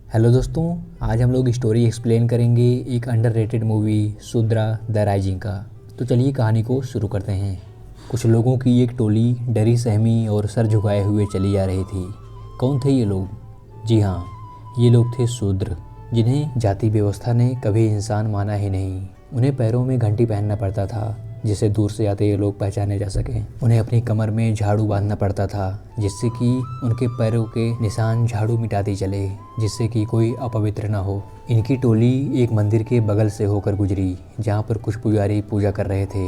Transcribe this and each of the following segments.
Hello दोस्तों, आज हम लोग स्टोरी एक्सप्लेन करेंगे एक अंडररेटेड मूवी शूद्रा द राइजिंग का। तो चलिए कहानी को शुरू करते हैं। कुछ लोगों की एक टोली डरी सहमी और सर झुकाए हुए चली आ रही थी। कौन थे ये लोग? जी हाँ, ये लोग थे शूद्र, जिन्हें जाति व्यवस्था ने कभी इंसान माना ही नहीं। उन्हें पैरों में घंटी पहनना पड़ता था जिससे दूर से आते ये लोग पहचाने जा सकें। उन्हें अपनी कमर में झाड़ू बांधना पड़ता था जिससे कि उनके पैरों के निशान झाड़ू मिटाती चले, जिससे कि कोई अपवित्र ना हो। इनकी टोली एक मंदिर के बगल से होकर गुजरी जहाँ पर कुछ पुजारी पूजा कर रहे थे।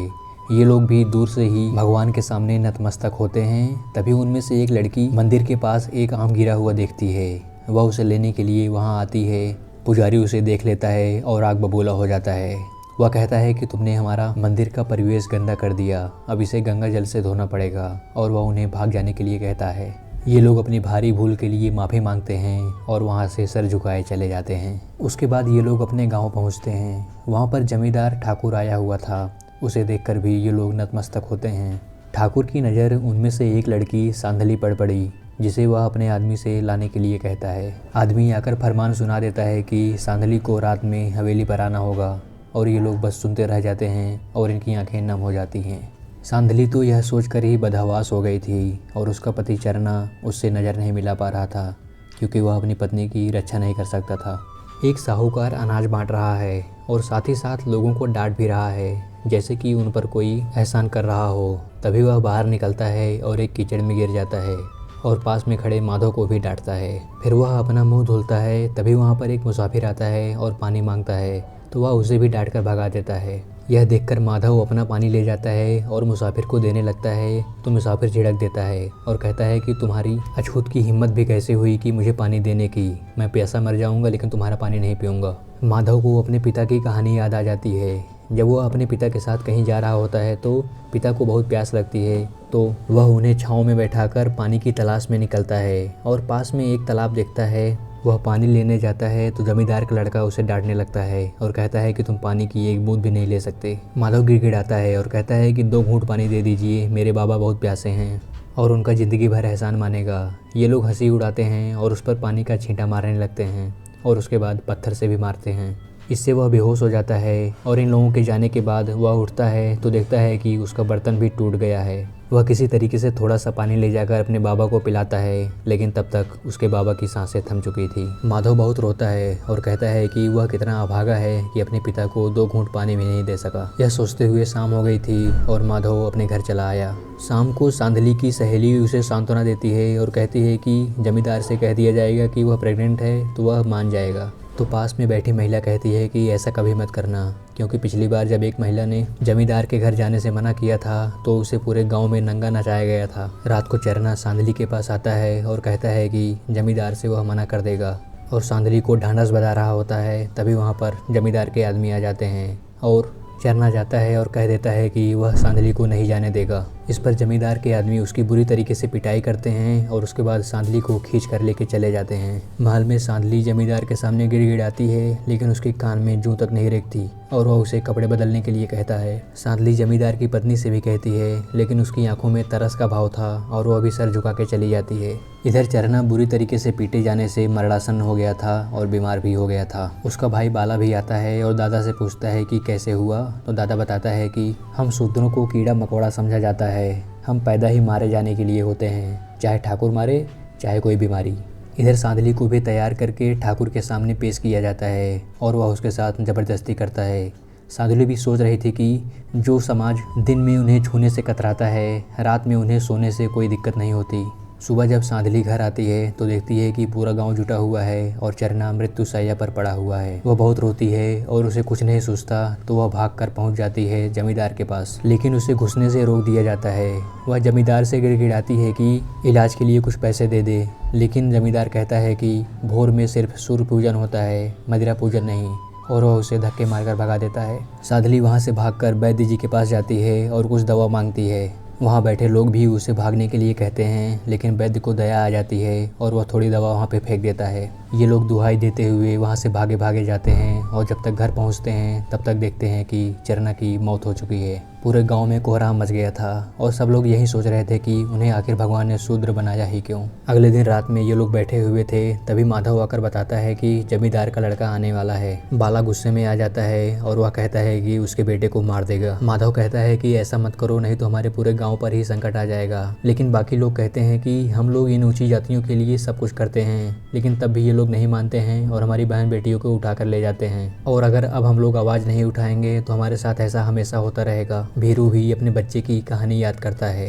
ये लोग भी दूर से ही भगवान के सामने नतमस्तक होते हैं। तभी उनमें से एक लड़की मंदिर के पास एक आम गिरा हुआ देखती है। वह उसे लेने के लिए वहाँ आती है। पुजारी उसे देख लेता है और आग बबूला हो जाता है। वह कहता है कि तुमने हमारा मंदिर का परिवेश गंदा कर दिया, अब इसे गंगा जल से धोना पड़ेगा, और वह उन्हें भाग जाने के लिए कहता है। ये लोग अपनी भारी भूल के लिए माफ़ी मांगते हैं और वहाँ से सर झुकाए चले जाते हैं। उसके बाद ये लोग अपने गांव पहुँचते हैं। वहाँ पर जमींदार ठाकुर आया हुआ था। उसे देखकर भी ये लोग नतमस्तक होते हैं। ठाकुर की नज़र उनमें से एक लड़की सांधली पड़ पड़ी, जिसे वह अपने आदमी से लाने के लिए कहता है। आदमी आकर फरमान सुना देता है कि सांधली को रात में हवेली पर आना होगा, और ये लोग बस सुनते रह जाते हैं और इनकी आंखें नम हो जाती हैं। सांधली तो यह सोचकर ही बदहवास हो गई थी और उसका पति चरना उससे नज़र नहीं मिला पा रहा था, क्योंकि वह अपनी पत्नी की रक्षा नहीं कर सकता था। एक साहूकार अनाज बांट रहा है और साथ ही साथ लोगों को डांट भी रहा है, जैसे कि उन पर कोई एहसान कर रहा हो। तभी वह बाहर निकलता है और एक कीचड़ में गिर जाता है और पास में खड़े माधव को भी डांटता है। फिर वह अपना मुंह धुलता है। तभी वहाँ पर एक मुसाफिर आता है और पानी मांगता है, तो वह उसे भी डांट कर भगा देता है। यह देखकर माधव अपना पानी ले जाता है और मुसाफिर को देने लगता है, तो मुसाफिर झिड़क देता है और कहता है कि तुम्हारी अछूत की हिम्मत भी कैसे हुई कि मुझे पानी देने की। मैं प्यासा मर जाऊंगा लेकिन तुम्हारा पानी नहीं पीऊंगा। माधव को अपने पिता की कहानी याद आ जाती है। जब वह अपने पिता के साथ कहीं जा रहा होता है तो पिता को बहुत प्यास लगती है, तो वह उन्हें छाँव में बैठाकर पानी की तलाश में निकलता है और पास में एक तालाब देखता है। वह पानी लेने जाता है तो जमींदार का लड़का उसे डांटने लगता है और कहता है कि तुम पानी की एक बूंद भी नहीं ले सकते। माधव गिड़गिड़ाता है और कहता है कि 2 घूंट पानी दे दीजिए, मेरे बाबा बहुत प्यासे हैं और उनका ज़िंदगी भर एहसान मानेगा। ये लोग हंसी उड़ाते हैं और उस पर पानी का छींटा मारने लगते हैं और उसके बाद पत्थर से भी मारते हैं। इससे वह बेहोश हो जाता है और इन लोगों के जाने के बाद वह उठता है तो देखता है कि उसका बर्तन भी टूट गया है। वह किसी तरीके से थोड़ा सा पानी ले जाकर अपने बाबा को पिलाता है, लेकिन तब तक उसके बाबा की सांसें थम चुकी थी। माधव बहुत रोता है और कहता है कि वह कितना अभागा है कि अपने पिता को 2 घूंट पानी भी नहीं दे सका। यह सोचते हुए शाम हो गई थी और माधव अपने घर चला आया। शाम को सांधली की सहेली उसे सांत्वना देती है और कहती है कि जमींदार से कह दिया जाएगा कि वह प्रेग्नेंट है तो वह मान जाएगा। तो पास में बैठी महिला कहती है कि ऐसा कभी मत करना, क्योंकि पिछली बार जब एक महिला ने जमींदार के घर जाने से मना किया था तो उसे पूरे गांव में नंगा नचाया गया था। रात को चरना सांधली के पास आता है और कहता है कि जमींदार से वह मना कर देगा, और सांधली को ढांढस बजा रहा होता है। तभी वहाँ पर जमींदार के आदमी आ जाते हैं और चरना जाता है और कह देता है कि वह सांधली को नहीं जाने देगा। इस पर जमींदार के आदमी उसकी बुरी तरीके से पिटाई करते हैं और उसके बाद सांधली को खींच कर लेके चले जाते हैं। महल में सांधली जमींदार के सामने गिड़गिड़ाती है, लेकिन उसके कान में जूं तक नहीं रेंगती और वह उसे कपड़े बदलने के लिए कहता है। सांधली जमींदार की पत्नी से भी कहती है, लेकिन उसकी आंखों में तरस का भाव था और वह भी सर झुका के चली जाती है। इधर चरना बुरी तरीके से पीटे जाने से मरणासन हो गया था और बीमार भी हो गया था। उसका भाई बाला भी आता है और दादा से पूछता है कि कैसे हुआ, तो दादा बताता है कि हम शूद्रों को कीड़ा मकोड़ा समझा जाता है। हम पैदा ही मारे जाने के लिए होते हैं, चाहे ठाकुर मारे चाहे कोई बीमारी। इधर सांधली को भी तैयार करके ठाकुर के सामने पेश किया जाता है और वह उसके साथ ज़बरदस्ती करता है। सांधली भी सोच रही थी कि जो समाज दिन में उन्हें छूने से कतराता है, रात में उन्हें सोने से कोई दिक्कत नहीं होती। सुबह जब सांधली घर आती है तो देखती है कि पूरा गांव जुटा हुआ है और चरना मृत्युशैया पर पड़ा हुआ है। वह बहुत रोती है और उसे कुछ नहीं सूझता, तो वह भागकर पहुंच जाती है जमींदार के पास, लेकिन उसे घुसने से रोक दिया जाता है। वह जमींदार से गिड़गिड़ाती है कि इलाज के लिए कुछ पैसे दे दे, लेकिन जमींदार कहता है कि भोर में सिर्फ सूर्य पूजन होता है, मदिरा पूजन नहीं, और वह उसे धक्के मारकर भगा देता है। सांधली वहाँ से भागकर वैद्य जी के पास जाती है और कुछ दवा मांगती है। वहाँ बैठे लोग भी उसे भागने के लिए कहते हैं, लेकिन वैद्य को दया आ जाती है और वह थोड़ी दवा वहाँ पे फेंक देता है। ये लोग दुहाई देते हुए वहाँ से भागे भागे जाते हैं और जब तक घर पहुँचते हैं तब तक देखते हैं कि चरना की मौत हो चुकी है। पूरे गांव में कोहराम मच गया था और सब लोग यही सोच रहे थे कि उन्हें आखिर भगवान ने शूद्र बनाया ही क्यों। अगले दिन रात में ये लोग बैठे हुए थे, तभी माधव आकर बताता है कि जमींदार का लड़का आने वाला है। बाला गुस्से में आ जाता है और वह कहता है कि उसके बेटे को मार देगा। माधव कहता है कि ऐसा मत करो, नहीं तो हमारे पूरे गाँव पर ही संकट आ जाएगा। लेकिन बाकी लोग कहते हैं कि हम लोग इन ऊंची जातियों के लिए सब कुछ करते हैं, लेकिन तब भी ये लोग नहीं मानते हैं और हमारी बहन बेटियों को उठाकर ले जाते हैं। और अगर अब हम लोग आवाज़ नहीं उठाएंगे तो हमारे साथ ऐसा हमेशा होता रहेगा। भीरू भी अपने बच्चे की कहानी याद करता है।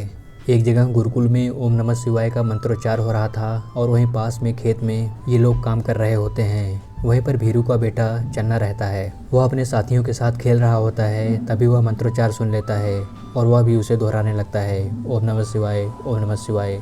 एक जगह गुरुकुल में ओम नमः शिवाय का मंत्रोच्चार हो रहा था और वहीं पास में खेत में ये लोग काम कर रहे होते हैं। वहीं पर भीरू का बेटा चन्ना रहता है। वह अपने साथियों के साथ खेल रहा होता है, तभी वह मंत्रोच्चार सुन लेता है और वह भी उसे दोहराने लगता है, ओम नमः शिवाय, ओम नमः शिवाय।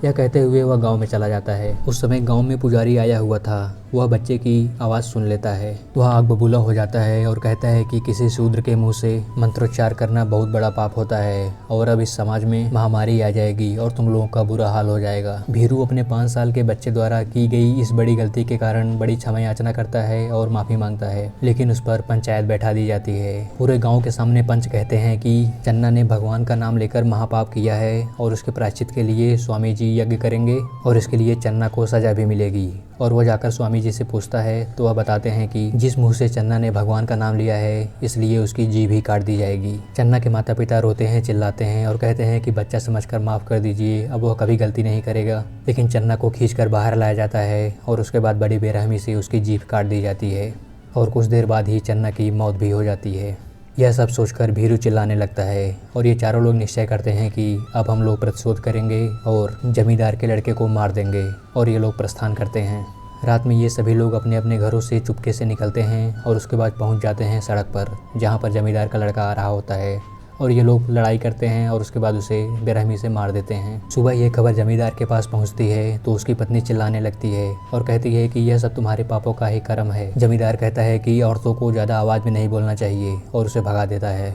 यह कहते हुए वह गांव में चला जाता है। उस समय गांव में पुजारी आया हुआ था। वह बच्चे की आवाज़ सुन लेता है। वह आग बबूला हो जाता है और कहता है कि किसी शूद्र के मुंह से मंत्रोच्चार करना बहुत बड़ा पाप होता है और अब इस समाज में महामारी आ जाएगी और तुम लोगों का बुरा हाल हो जाएगा। भीरू अपने 5 साल के बच्चे द्वारा की गई इस बड़ी गलती के कारण बड़ी क्षमा याचना करता है और माफ़ी मांगता है, लेकिन उस पर पंचायत बैठा दी जाती है। पूरे गाँव के सामने पंच कहते हैं कि चन्ना ने भगवान का नाम लेकर महापाप किया है और उसके प्रायश्चित के लिए स्वामी जी यज्ञ करेंगे और इसके लिए चन्ना को सजा भी मिलेगी। और वह जाकर स्वामी जी से पूछता है तो वह बताते हैं कि जिस मुंह से चन्ना ने भगवान का नाम लिया है इसलिए उसकी जीभ ही काट दी जाएगी। चन्ना के माता पिता रोते हैं, चिल्लाते हैं और कहते हैं कि बच्चा समझकर माफ़ कर दीजिए, अब वह कभी गलती नहीं करेगा। लेकिन चन्ना को खींचकर बाहर लाया जाता है और उसके बाद बड़ी बेरहमी से उसकी जीभ काट दी जाती है और कुछ देर बाद ही चन्ना की मौत भी हो जाती है। यह सब सोचकर भीरू चिल्लाने लगता है और ये चारों लोग निश्चय करते हैं कि अब हम लोग प्रतिशोध करेंगे और जमींदार के लड़के को मार देंगे और ये लोग प्रस्थान करते हैं। रात में ये सभी लोग अपने अपने घरों से चुपके से निकलते हैं और उसके बाद पहुंच जाते हैं सड़क पर, जहां पर जमींदार का लड़का आ रहा होता है और ये लोग लड़ाई करते हैं और उसके बाद उसे बेरहमी से मार देते हैं। सुबह ये खबर जमींदार के पास पहुंचती है तो उसकी पत्नी चिल्लाने लगती है और कहती है कि यह सब तुम्हारे पापों का ही कर्म है। जमींदार कहता है कि औरतों को ज़्यादा आवाज़ में नहीं बोलना चाहिए और उसे भगा देता है।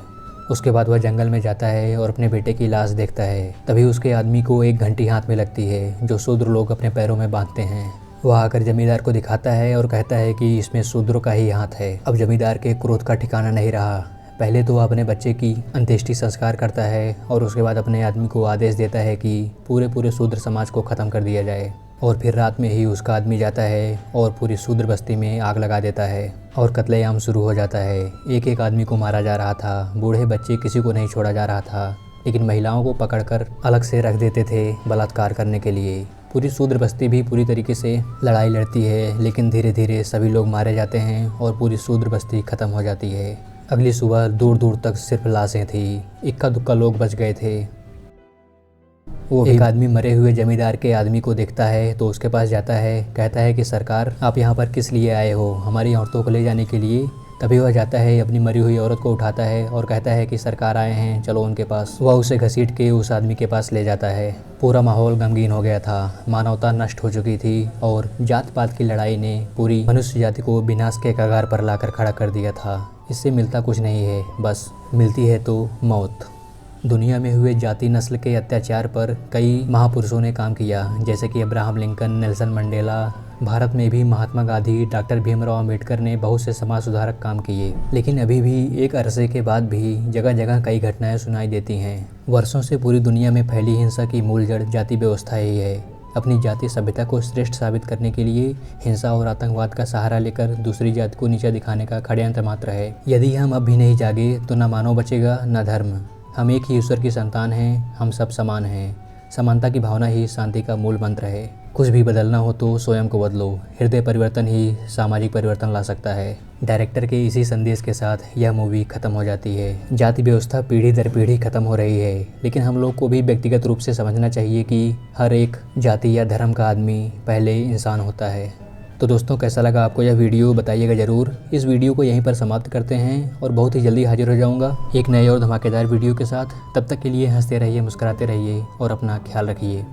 उसके बाद वह जंगल में जाता है और अपने बेटे की लाश देखता है। तभी उसके आदमी को एक घंटी हाथ में लगती है जो शूद्र लोग अपने पैरों में बांधते हैं। वह आकर जमींदार को दिखाता है और कहता है कि इसमें शूद्रों का ही हाथ है। अब जमींदार के क्रोध का ठिकाना नहीं रहा। पहले तो वह अपने बच्चे की अंत्येष्टि संस्कार करता है और उसके बाद अपने आदमी को आदेश देता है कि पूरे शूद्र समाज को ख़त्म कर दिया जाए। और फिर रात में ही उसका आदमी जाता है और पूरी शूद्र बस्ती में आग लगा देता है और कत्लेआम शुरू हो जाता है। एक एक आदमी को मारा जा रहा था, बूढ़े बच्चे किसी को नहीं छोड़ा जा रहा था, लेकिन महिलाओं को पकड़कर अलग से रख देते थे बलात्कार करने के लिए। पूरी शूद्र बस्ती भी पूरी तरीके से लड़ाई लड़ती है, लेकिन धीरे धीरे सभी लोग मारे जाते हैं और पूरी शूद्र बस्ती ख़त्म हो जाती है। अगली सुबह दूर दूर तक सिर्फ लाशें थी, इक्का दुक्का लोग बच गए थे। वो एक आदमी मरे हुए जमींदार के आदमी को देखता है तो उसके पास जाता है, कहता है कि सरकार आप यहाँ पर किस लिए आए हो? हमारी औरतों को ले जाने के लिए। तभी वह जाता है, अपनी मरी हुई औरत को उठाता है और कहता है कि सरकार आए हैं, चलो उनके पास। वह उसे घसीट के उस आदमी के पास ले जाता है। पूरा माहौल गमगीन हो गया था, मानवता नष्ट हो चुकी थी और जात पात की लड़ाई ने पूरी मनुष्य जाति को विनाश के कगार पर लाकर खड़ा कर दिया था। इससे मिलता कुछ नहीं है, बस मिलती है तो मौत। दुनिया में हुए जाति नस्ल के अत्याचार पर कई महापुरुषों ने काम किया, जैसे कि Abraham Lincoln, Nelson Mandela. Bharat में भी महात्मा गांधी, डॉक्टर भीमराव अंबेडकर ने बहुत से समाज सुधारक काम किए। लेकिन अभी भी एक अरसे के बाद भी जगह जगह कई घटनाएं सुनाई देती हैं। वर्षों से पूरी दुनिया में फैली हिंसा की मूल जड़ जाति व्यवस्था ही है। अपनी जातीय सभ्यता को श्रेष्ठ साबित करने के लिए हिंसा और आतंकवाद का सहारा लेकर दूसरी जाति को नीचा दिखाने का षड्यंत्र मात्र है। यदि हम अब भी नहीं जागे तो न मानव बचेगा न धर्म। हम एक ही ईश्वर की संतान हैं, हम सब समान हैं। समानता की भावना ही शांति का मूल मंत्र है। कुछ भी बदलना हो तो स्वयं को बदलो। हृदय परिवर्तन ही सामाजिक परिवर्तन ला सकता है। डायरेक्टर के इसी संदेश के साथ यह मूवी खत्म हो जाती है। जाति व्यवस्था पीढ़ी दर पीढ़ी खत्म हो रही है, लेकिन हम लोग को भी व्यक्तिगत रूप से समझना चाहिए कि हर एक जाति या धर्म का आदमी पहले इंसान होता है। तो दोस्तों, कैसा लगा आपको यह वीडियो? बताइएगा ज़रूर। इस वीडियो को यहीं पर समाप्त करते हैं और बहुत ही जल्दी हाजिर हो जाऊंगा एक नए और धमाकेदार वीडियो के साथ। तब तक के लिए हंसते रहिए, मुस्कुराते रहिए और अपना ख्याल रखिए।